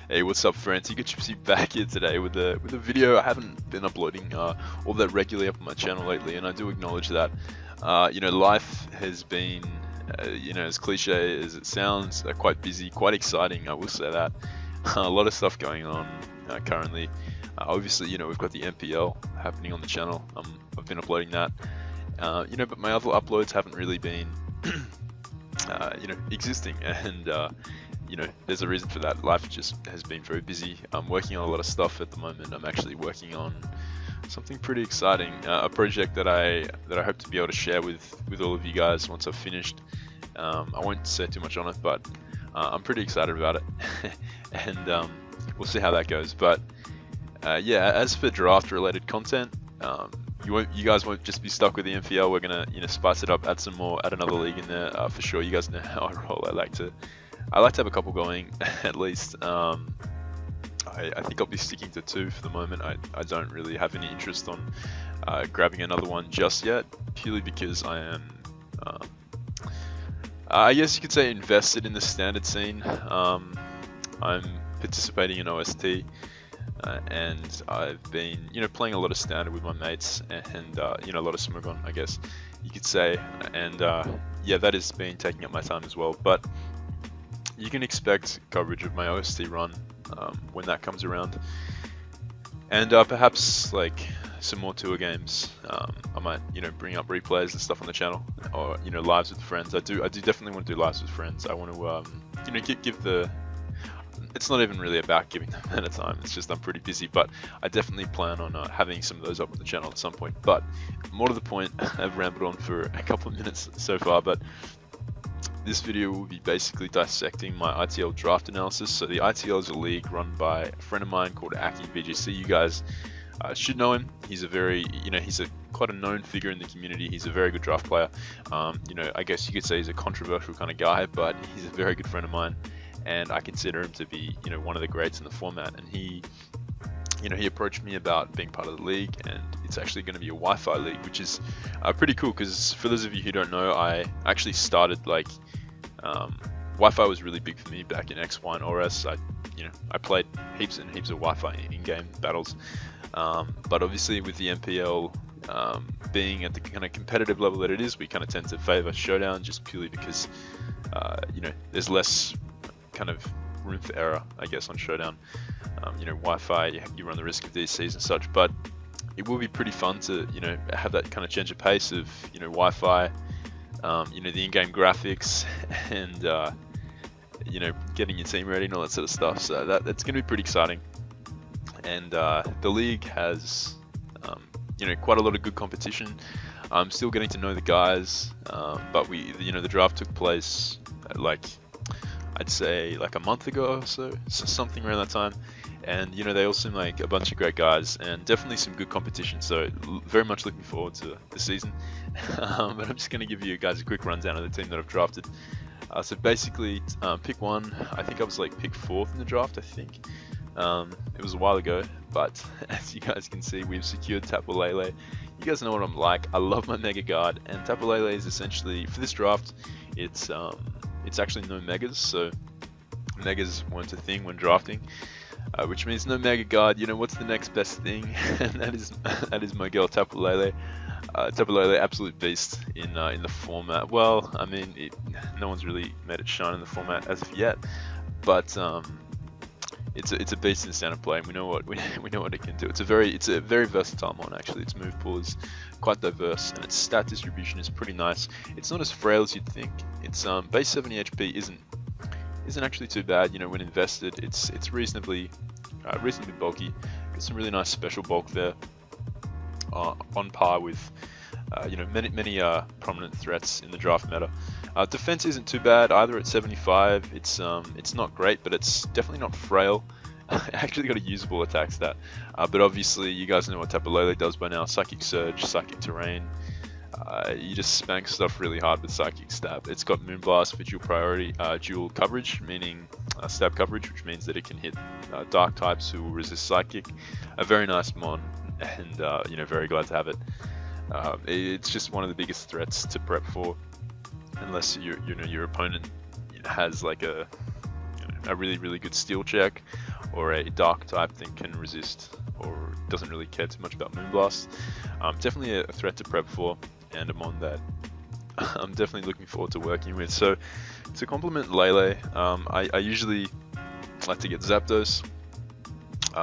Hey, what's up, friends? You get back here today with a video. I haven't been uploading all that regularly up on my channel lately, and I do acknowledge that. Life has been, as cliche as it sounds, quite busy, quite exciting. I will say that. A lot of stuff going on currently. Obviously, we've got the MPL happening on the channel. I've been uploading that. But my other uploads haven't really been, existing, and there's a reason for that. Life just has been very busy. I'm working on a lot of stuff at the moment. I'm actually working on something pretty exciting, a project that I hope to be able to share with all of you guys once I've finished. I won't say too much on it, but I'm pretty excited about it, and we'll see how that goes. But as for draft-related content, you guys won't just be stuck with the MPL. We're gonna spice it up, add some more, add another league in there for sure. You guys know how I roll. I like to have a couple going at least. I think I'll be sticking to 2 for the moment. I don't really have any interest on grabbing another one just yet, purely because I am, I guess you could say, invested in the standard scene. I'm participating in OST, and I've been playing a lot of standard with my mates, and a lot of Smogon, I guess you could say, and that has been taking up my time as well. But you can expect coverage of my OST run when that comes around, and perhaps like some more tour games. I might bring up replays and stuff on the channel, or lives with friends. I do definitely want to do lives with friends. I want to give the. It's not even really about giving them at a time. It's just I'm pretty busy, but I definitely plan on having some of those up on the channel at some point. But more to the point, I've rambled on for a couple of minutes so far, but this video will be basically dissecting my ITL Draft Analysis. So the ITL is a league run by a friend of mine called Akki BGC. You guys should know him. He's a very, he's quite a known figure in the community. He's a very good draft player. I guess you could say he's a controversial kind of guy, but he's a very good friend of mine, and I consider him to be, one of the greats in the format. And he approached me about being part of the league, and it's actually going to be a Wi-Fi league, which is pretty cool. Because for those of you who don't know, I actually started Wi-Fi was really big for me back in X1 ORS. I played heaps and heaps of Wi-Fi in-game battles, but obviously with the MPL being at the kind of competitive level that it is, we kind of tend to favor Showdown just purely because there's less kind of room for error, I guess, on Showdown. Wi-Fi, you run the risk of DCs and such, but it will be pretty fun to have that kind of change of pace of Wi-Fi, the in-game graphics, and getting your team ready and all that sort of stuff. So that's going to be pretty exciting. And the league has quite a lot of good competition. I'm still getting to know the guys, but the draft took place I'd say like a month ago or so something around that time. And they all seem like a bunch of great guys, and definitely some good competition. So very much looking forward to the season. But I'm just going to give you guys a quick rundown of the team that I've drafted. So basically, pick 1. I think I was pick 4th in the draft. I think it was a while ago, but as you guys can see, we've secured Tapulele. You guys know what I'm like. I love my Mega Guard, and Tapulele is essentially, for this draft, it's actually no Megas. So Megas weren't a thing when drafting. Which means no Mega Guard. What's the next best thing? And that is my girl Tapulele. Tapulele, absolute beast in the format. Well, I mean, no one's really made it shine in the format as of yet, but it's a beast in standard play, and we know what it can do. It's a very versatile mon. Actually, its move pool is quite diverse, and its stat distribution is pretty nice. It's not as frail as you'd think. Its base 70 HP isn't actually too bad. When invested, it's reasonably bulky. Got some really nice special bulk there, on par with many prominent threats in the draft meta. Defense isn't too bad either at 75. It's not great, but it's definitely not frail. Actually got a usable attack stat, but obviously you guys know what Tapulele does by now. Psychic Surge, Psychic Terrain. You just spank stuff really hard with Psychic Stab. It's got Moonblast for dual coverage, meaning stab coverage, which means that it can hit dark types who will resist Psychic. A very nice mon, and very glad to have it. It's just one of the biggest threats to prep for, unless your opponent has like a a really good steel check, or a dark type that can resist or doesn't really care too much about Moonblast. Definitely a threat to prep for, and a mon that I'm definitely looking forward to working with. So to complement Lele, I usually like to get Zapdos,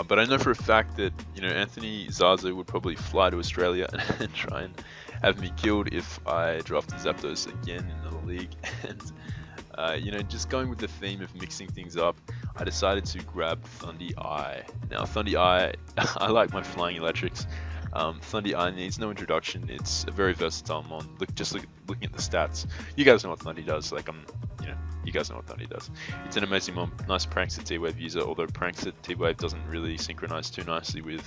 but I know for a fact that Anthony Zaza would probably fly to Australia and try and have me killed if I drafted Zapdos again in the league. And just going with the theme of mixing things up, I decided to grab Thundy Eye. Now Thundy Eye, I like my flying electrics. Thundy Eye needs no introduction. It's a very versatile mon. Looking at the stats, you guys know what Thundy does. You guys know what Thundy does. It's an amazing mon. Nice Prankster T-Wave user, although Prankster T-Wave doesn't really synchronize too nicely with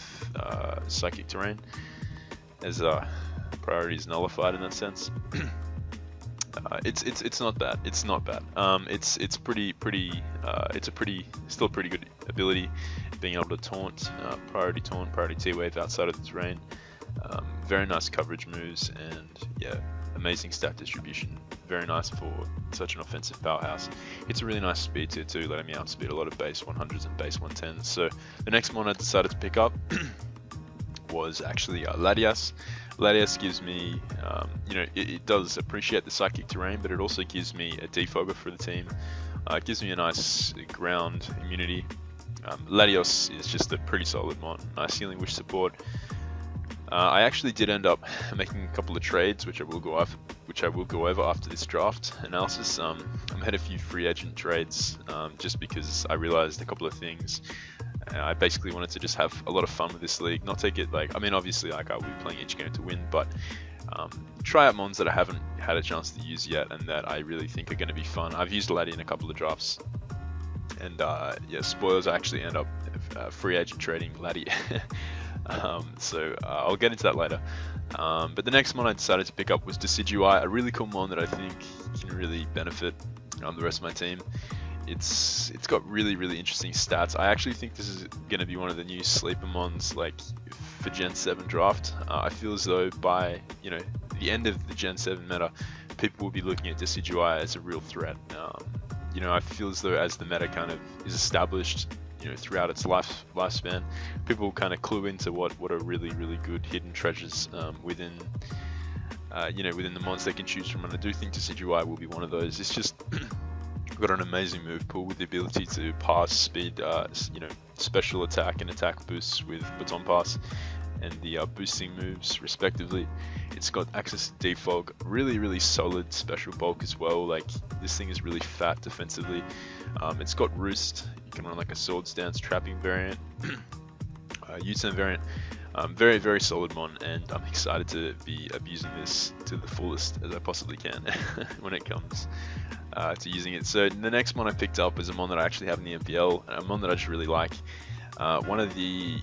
Psychic Terrain, as priority is nullified in that sense. It's not bad. It's not bad. It's still a pretty good ability, being able to taunt, priority T-Wave outside of the terrain. Very nice coverage moves, and yeah, amazing stat distribution. Very nice for such an offensive powerhouse. It's a really nice speed tier too, letting me outspeed a lot of base 100s and base 110s. So the next mon I decided to pick up was actually Latias. Latias gives me, it does appreciate the psychic terrain, but it also gives me a defogger for the team. It gives me a nice ground immunity. Latios is just a pretty solid mon. Nice healing wish support. I actually did end up making a couple of trades, which I will go over after this draft analysis. I had a few free agent trades, just because I realized a couple of things. I basically wanted to just have a lot of fun with this league, not take it obviously I will be playing each game to win, but try out mons that I haven't had a chance to use yet and that I really think are going to be fun. I've used Laddie in a couple of drafts, and spoilers, I actually end up free agent trading Laddie. So I'll get into that later. But the next mon I decided to pick up was Decidueye, a really cool mon that I think can really benefit the rest of my team. It's got really interesting stats. I actually think this is going to be one of the new sleeper mons for Gen 7 draft. I feel as though by the end of the Gen 7 meta, people will be looking at Decidueye as a real threat. I feel as though as the meta kind of is established throughout its lifespan, people will kind of clue into what are really good hidden treasures within the mons they can choose from, and I do think Decidueye will be one of those. It's just got an amazing move pool with the ability to pass, speed, special attack and attack boosts with baton pass and the boosting moves respectively. It's got access to defog, really solid special bulk as well. This thing is really fat defensively. It's got roost. You can run a sword stance trapping variant, U-turn variant. Very solid mon, and I'm excited to be abusing this to the fullest as I possibly can when it comes to using it. So the next mon I picked up is a mon that I actually have in the MPL, and a mon that I just really like. One of the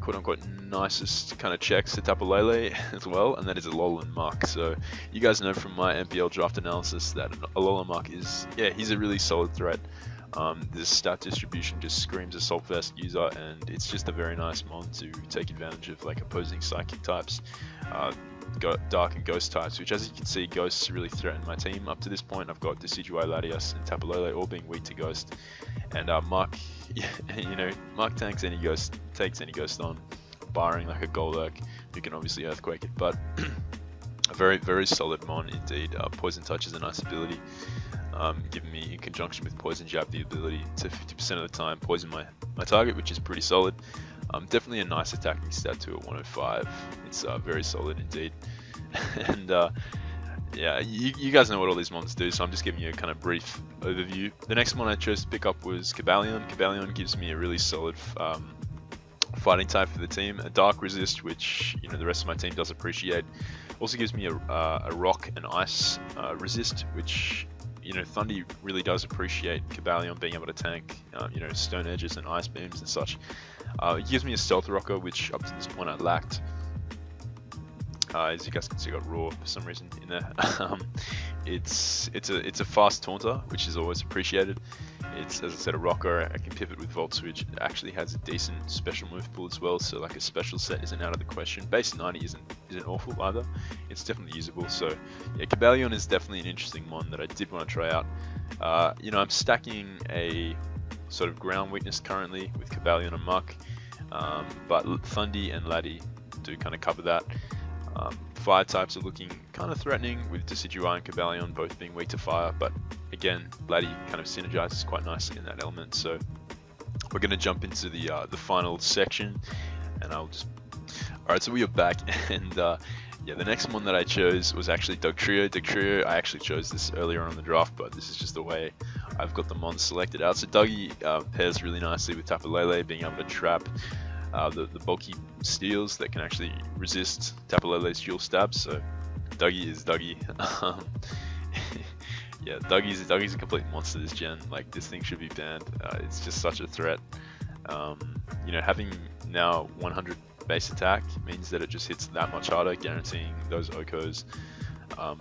quote-unquote nicest kind of checks to Tapu Lele as well, and that is Alolan Mark. So you guys know from my MPL draft analysis that Alolan Mark he's a really solid threat. This stat distribution just screams Assault Vest user, and it's just a very nice mon to take advantage of opposing psychic types, dark and ghost types, which, as you can see, ghosts really threaten my team up to this point. I've got Decidueye, Latias, and Tapu Lele all being weak to ghost, and Mark, Mark takes any ghost on, barring a Golurk who can obviously earthquake it, but a very solid mon indeed. Poison Touch is a nice ability. Giving me, in conjunction with Poison Jab, the ability to 50% of the time poison my target, which is pretty solid. Definitely a nice attacking stat too at 105. It's very solid indeed. And you guys know what all these mons do, so I'm just giving you a kind of brief overview. The next mon I chose to pick up was Cobalion. Cobalion gives me a really solid fighting type for the team, a dark resist, which the rest of my team does appreciate. Also gives me a rock and ice resist, which Thundy really does appreciate Cobalion being able to tank, stone edges and ice beams and such. It gives me a stealth rocker, which up to this point I lacked. As you guys can see, I got raw for some reason in there. It's a fast taunter, which is always appreciated. It's, as I said, a rocker. I can pivot with Volt Switch. It actually has a decent special move pool as well, so a special set isn't out of the question. Base 90 isn't awful either. It's definitely usable. So yeah, Cobalion is definitely an interesting mon that I did want to try out. I'm stacking a sort of ground weakness currently with Kabalion and Muck, but Thundy and Laddie do kind of cover that. Fire types are looking kind of threatening with Decidueye and Kabalion both being weak to fire, but again, Laddie kind of synergizes quite nicely in that element. So we're going to jump into the final section, and I'll just... Alright, so we are back, and yeah, the next one that I chose was actually Dugtrio. Dugtrio, I actually chose this earlier on in the draft, but this is just the way I've got the mons selected out. So Dougie pairs really nicely with Tapu Lele, being able to trap the bulky steals that can actually resist Tapu Lele's dual stabs. So Dougie is Dougie. Yeah, Dougie's a complete monster this gen. Like, this thing should be banned. It's just such a threat. You know, having now 100 base attack means that it just hits that much harder, guaranteeing those Okos.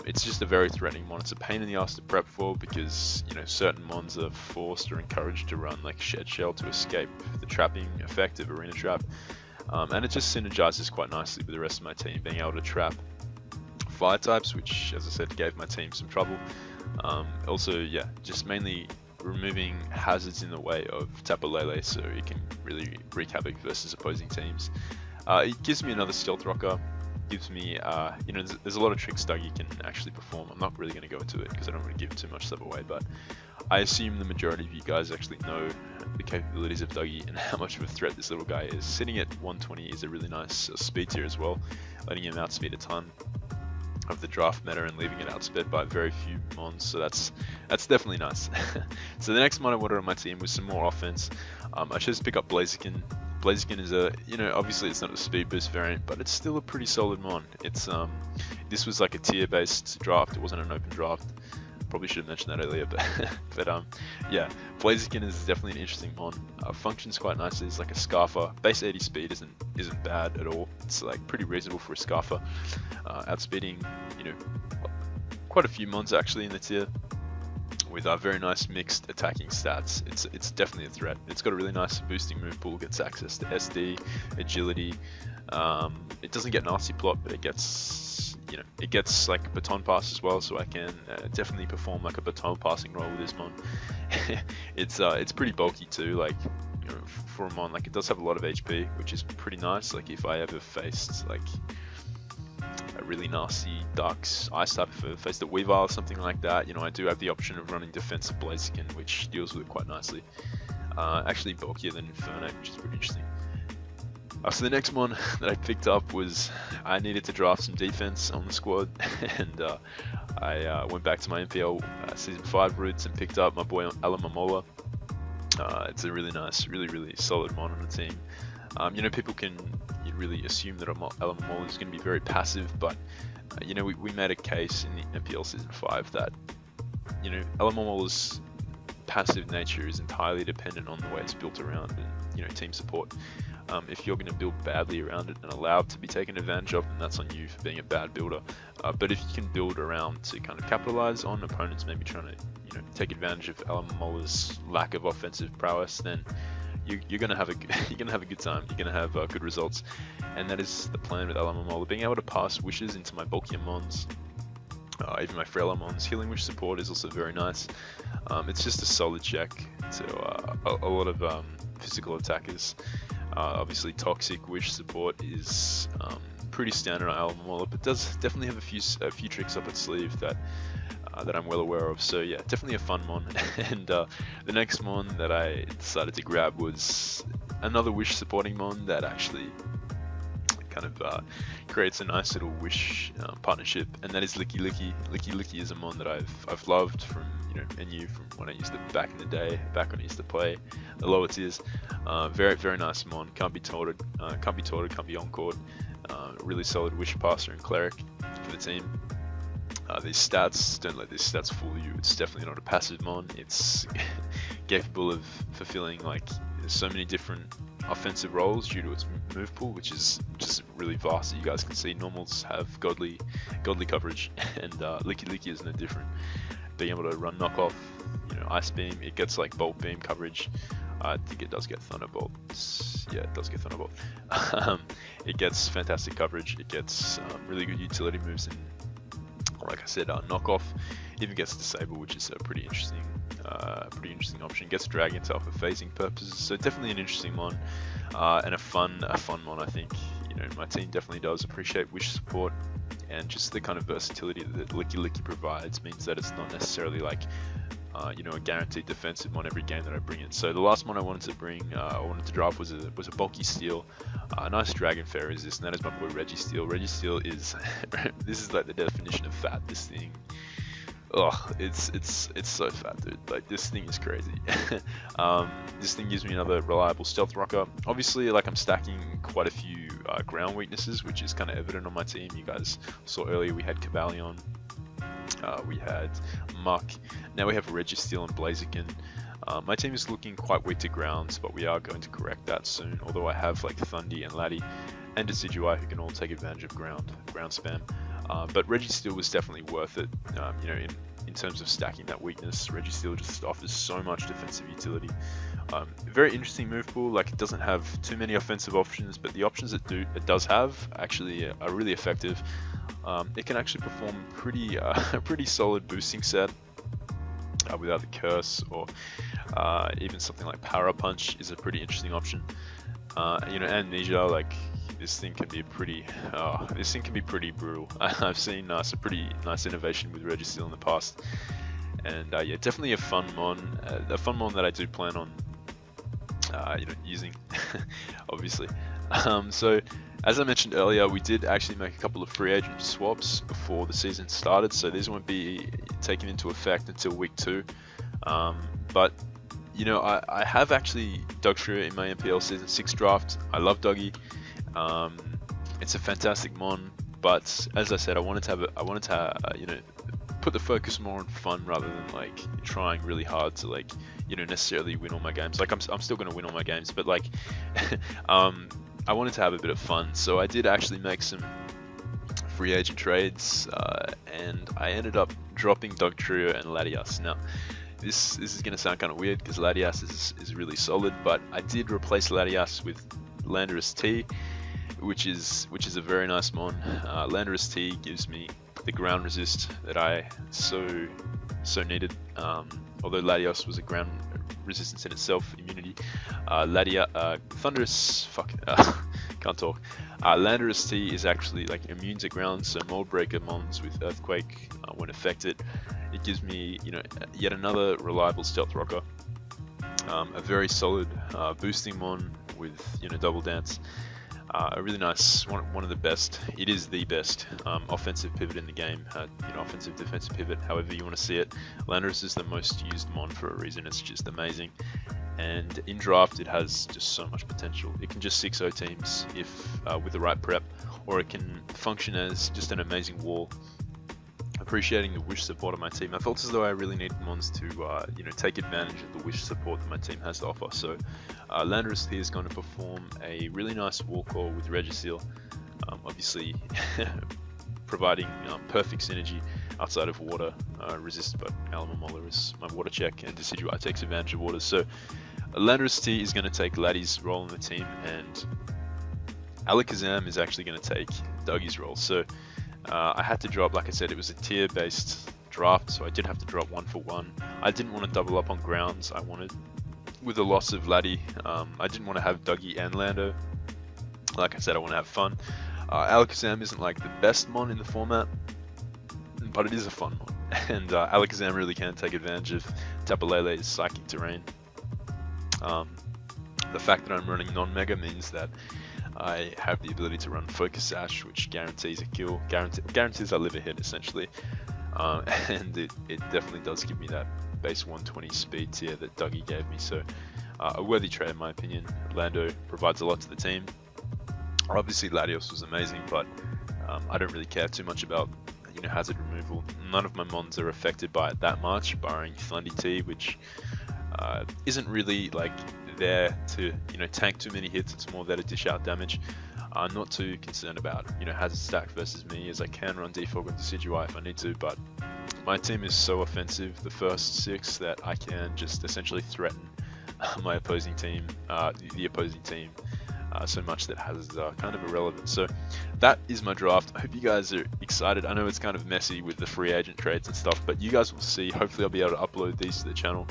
It's just a very threatening mon. It's a pain in the ass to prep for because, you know, certain mons are forced or encouraged to run like Shed Shell to escape the trapping effect of Arena Trap. And it just synergizes quite nicely with the rest of my team, being able to trap fire types, which, as I said, gave my team some trouble. Also, yeah, just mainly removing hazards in the way of Tapu Lele, so it can really wreak havoc versus opposing teams. It gives me another stealth rocker. Gives me, you know, there's a lot of tricks Dougie can actually perform. I'm not really going to go into it because I don't want to give too much stuff away, but I assume the majority of you guys actually know the capabilities of Dougie and how much of a threat this little guy is. Sitting at 120 is a really nice speed tier as well, letting him outspeed a ton of the draft meta and leaving it outsped by very few mons, so that's definitely nice. So the next mon I wanted on my team was some more offense. I chose to pick up Blaziken. Blaziken is a, you know, obviously it's not a speed boost variant, but it's still a pretty solid mon. It's this was like a tier based draft, it wasn't an open draft. Probably should have mentioned that earlier, but yeah, Blaziken is definitely an interesting mon. Functions quite nicely as like a Scarfer. Base 80 speed isn't bad at all. It's like pretty reasonable for a Scarfer. Outspeeding, you know, quite a few mons actually in the tier with very nice mixed attacking stats. It's definitely a threat. It's got a really nice boosting move pool. Gets access to SD, agility. It doesn't get nasty plot, but it gets, you know, it gets like a baton pass as well, so I can definitely perform like a baton passing role with this mon. It's pretty bulky too, like, you know, for a mon, like it does have a lot of HP, which is pretty nice. Like if I ever faced like a really nasty Dark's Ice type, if I faced a Weavile or something like that, you know, I do have the option of running defensive Blaziken, which deals with it quite nicely. Actually bulkier than Inferno, which is pretty interesting. So the next mon that I picked up was, I needed to draft some defense on the squad, and I went back to my MPL Season 5 roots and picked up my boy Alamamola. It's a really nice, really solid mon on the team. You know, people can really assume that Alamamola is going to be very passive, but you know, we made a case in the MPL Season 5 that, you know, Alamamola's passive nature is entirely dependent on the way it's built around and, you know, team support. If you're going to build badly around it and allow it to be taken advantage of, then that's on you for being a bad builder. But if you can build around to kind of capitalize on opponents maybe trying to, you know, take advantage of Alamamola's lack of offensive prowess, then you're gonna have a good time. You're gonna have good results, and that is the plan with Alamamola. Being able to pass wishes into my bulkier mons, even my frailer mons. Healing wish support is also very nice. It's just a solid check to a lot of physical attackers. Obviously, toxic wish support is pretty standard on Alamamola, but does definitely have a few tricks up its sleeve that I'm well aware of. So yeah, definitely a fun mon. And the next mon that I decided to grab was another wish supporting mon that actually kind of creates a nice little wish partnership, and that is Licky Licky. Licky Licky is a mon that I've loved from, you know, NU, from when I used it back in the day, back when I used to play the lower tiers. Very nice mon. Can't be taunted, can't be encored. Really solid wish passer and cleric for the team. These stats, don't let these stats fool you. It's definitely not a passive mon. It's capable of fulfilling like so many different offensive roles due to its move pool, which is just really vast. You guys can see normals have godly coverage, and Licky Licky is no different. Being able to run knockoff, you know, ice beam, it gets like bolt beam coverage. I think it does get thunderbolt. Yeah, it does get thunderbolt. It gets fantastic coverage. It gets really good utility moves, and like I said, knockoff. Even gets disable, which is pretty interesting. pretty interesting option. Gets drag into for phasing purposes, so definitely an interesting mon, and a fun mon. I think my team definitely does appreciate wish support, and just the kind of versatility that Licky Licky provides means that it's not necessarily like a guaranteed defensive mon every game that I bring in. So the last mon I wanted to draft was a bulky steel, a nice dragon fair resist, and that is my boy Registeel. Registeel is this is like the definition of fat. This thing, it's so fat, dude. Like, this thing is crazy. This thing gives me another reliable stealth rocker. Obviously, like, I'm stacking quite a few ground weaknesses, which is kind of evident on my team. You guys saw earlier we had Cavalion, we had Muck, now we have Registeel and Blaziken. My team is looking quite weak to grounds, but we are going to correct that soon. Although I have like Thundy and Laddie and Decidueye who can all take advantage of ground spam. But Registeel was definitely worth it. In terms of stacking that weakness, Registeel just offers so much defensive utility. Very interesting move pool. Like, it doesn't have too many offensive options, but the options it does have actually are really effective. It can actually perform a pretty solid boosting set without the curse, or even something like Power Punch is a pretty interesting option. Amnesia, like, this thing can be pretty brutal. I've seen some pretty nice innovation with Registeel in the past, and yeah, definitely a fun mon that I do plan on using, obviously. So as I mentioned earlier, we did actually make a couple of free agent swaps before the season started, so these won't be taken into effect until week 2. But I have actually Dugtrio in my MPL Season 6 draft. I love Dougie. It's a fantastic mon, but as I said, I wanted to put the focus more on fun rather than like trying really hard to necessarily win all my games. Like, I'm still going to win all my games, but like I wanted to have a bit of fun. So I did actually make some free agent trades, and I ended up dropping Dugtrio and Latias. Now, this is going to sound kind of weird because Latias is really solid, but I did replace Latias with Landorus T, which is a very nice mon. Landorus T gives me the ground resist that I so needed. Although Latios was a ground resistance in itself, immunity. Can't talk. Landorus T is actually like immune to ground, so mold breaker mons with earthquake when affected. It gives me yet another reliable stealth rocker. A very solid boosting mon with double dance. A really nice one of the best. It is the best offensive pivot in the game. Offensive defensive pivot, however you want to see it. Landorus is the most used mon for a reason. It's just amazing, and in draft it has just so much potential. It can just 6-0 teams if with the right prep, or it can function as just an amazing wall. Appreciating the wish support of my team, I felt as though I really needed mons to take advantage of the wish support that my team has to offer. So Landorus here is going to perform a really nice wall call with Registeel, obviously providing perfect synergy outside of water resist, but Alamamola is my water check, and Decidueye takes advantage of water. So Landorus T is going to take Laddie's role in the team, and Alakazam is actually going to take Dougie's role. So I had to drop, like I said, it was a tier based draft, so I did have to drop 1 for 1. I didn't want to double up on grounds. I wanted, with the loss of Laddie, I didn't want to have Dougie and Lando. Like I said, I want to have fun. Alakazam isn't like the best mon in the format, but it is a fun mon. And Alakazam really can take advantage of Tapu Lele's psychic terrain. The fact that I'm running non-mega means that I have the ability to run Focus Sash, which guarantees a kill, guarantees I live a hit essentially, and it definitely does give me that base 120 speed tier that Dougie gave me. So a worthy trade in my opinion. Lando provides a lot to the team. Obviously Latios was amazing, but I don't really care too much about hazard removal. None of my mons are affected by it that much, barring Thundy T, which isn't really like there to tank too many hits. It's more there to dish out damage. I'm not too concerned about hazard stack versus me, as I can run defog with Decidueye if I need to, but my team is so offensive the first 6 that I can just essentially threaten my opposing team, the opposing team so much that has kind of irrelevant. So that is my draft. I hope you guys are excited. I know it's kind of messy with the free agent trades and stuff, but you guys will see. Hopefully I'll be able to upload these to the channel.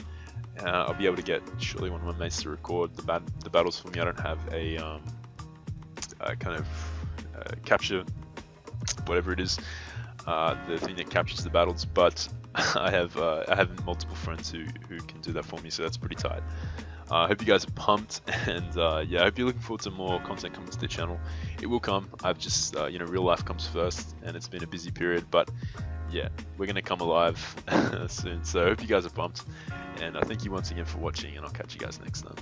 I'll be able to get surely one of my mates to record the battles for me. I don't have a kind of capture, whatever it is, the thing that captures the battles, but I have multiple friends who can do that for me, so that's pretty tight. I hope you guys are pumped, and yeah, I hope you're looking forward to more content coming to the channel. It will come. I've just real life comes first, and it's been a busy period, but yeah, we're gonna come alive soon. So I hope you guys are pumped, and I thank you once again for watching, and I'll catch you guys next time.